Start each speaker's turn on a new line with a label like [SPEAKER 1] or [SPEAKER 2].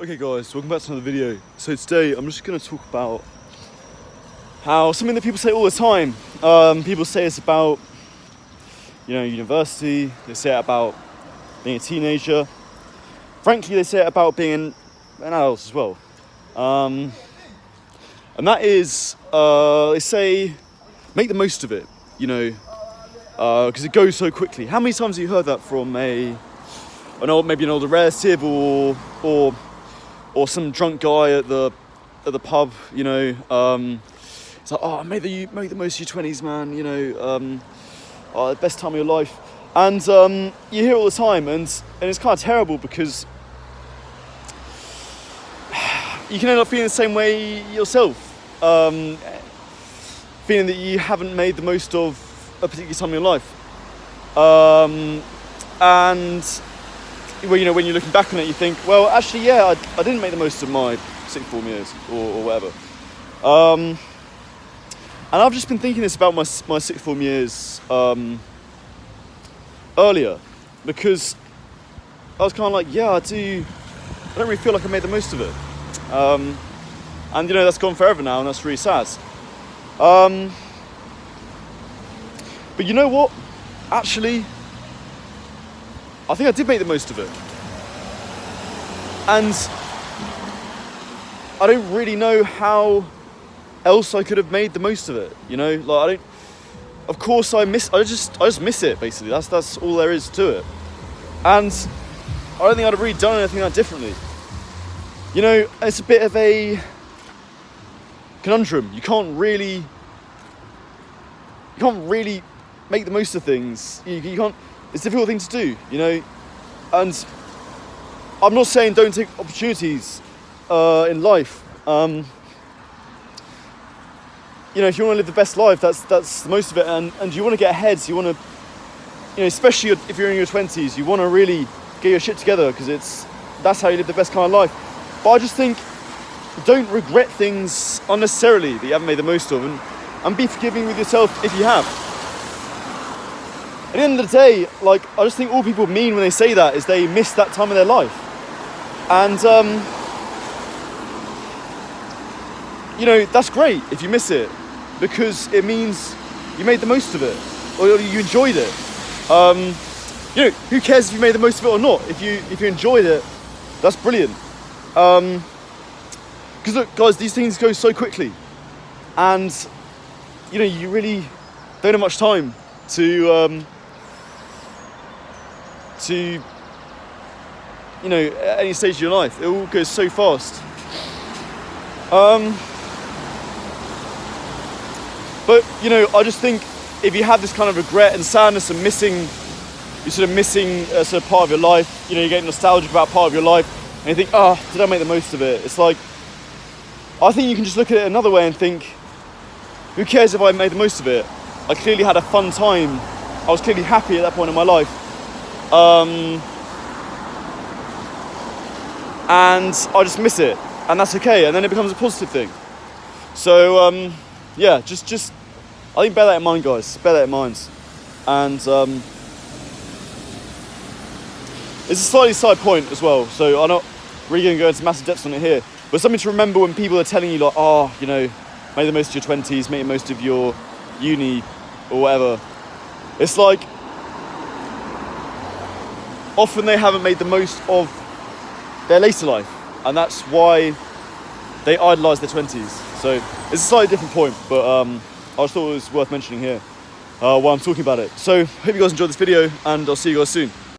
[SPEAKER 1] Okay guys, welcome back to another video. So today I'm just going to talk about how something that people say all the time. People say it's about, university. They say it about being a teenager. Frankly, they say it about being an adult as well. And that is, they say, make the most of it, because it goes so quickly. How many times have you heard that from maybe an older relative or some drunk guy at the pub, it's like, oh, make the most of your 20s, man, the best time of your life. And you hear it all the time, and it's kind of terrible because you can end up feeling the same way yourself, feeling that you haven't made the most of a particular time in your life. And when you're looking back on it, you think, well, actually, yeah, I didn't make the most of my sixth form years or whatever. And I've just been thinking this about my sixth form years earlier, because I was kind of like, yeah, I don't really feel like I made the most of it. And that's gone forever now, and that's really sad. But you know what? Actually, I think I did make the most of it. And I don't really know how else I could have made the most of it, of course I just miss it, basically. That's all there is to it. And I don't think I'd have really done anything that differently. It's a bit of a conundrum. You can't really make the most of things. You can't. It's a difficult thing to do, and I'm not saying don't take opportunities in life. If you want to live the best life, that's the most of it, and you want to get ahead. So you want to, especially if you're in your 20s, you want to really get your shit together, because that's how you live the best kind of life. But I just think, don't regret things unnecessarily that you haven't made the most of, and be forgiving with yourself if you have. At the end of the day, I just think all people mean when they say that is they miss that time of their life. And, that's great if you miss it, because it means you made the most of it, or you enjoyed it. Who cares if you made the most of it or not? If you enjoyed it, that's brilliant. Because look, guys, these things go so quickly. And, you really don't have much time to at any stage of your life. It all goes so fast. But I just think if you have this kind of regret and sadness and you're sort of missing a sort of part of your life, you're getting nostalgic about part of your life, and you think, did I make the most of it? It's like, I think you can just look at it another way and think, who cares if I made the most of it? I clearly had a fun time. I was clearly happy at that point in my life. And I just miss it, and that's okay, and then it becomes a positive thing. So just I think bear that in mind, guys. Bear that in mind. And it's a slightly side point as well, so I'm not really going to go into massive depths on it here, but something to remember when people are telling you make the most of your 20s, make the most of your uni or whatever. It's like, often they haven't made the most of their later life, and that's why they idolise their 20s. So it's a slightly different point, but I just thought it was worth mentioning here while I'm talking about it. So hope you guys enjoyed this video, and I'll see you guys soon.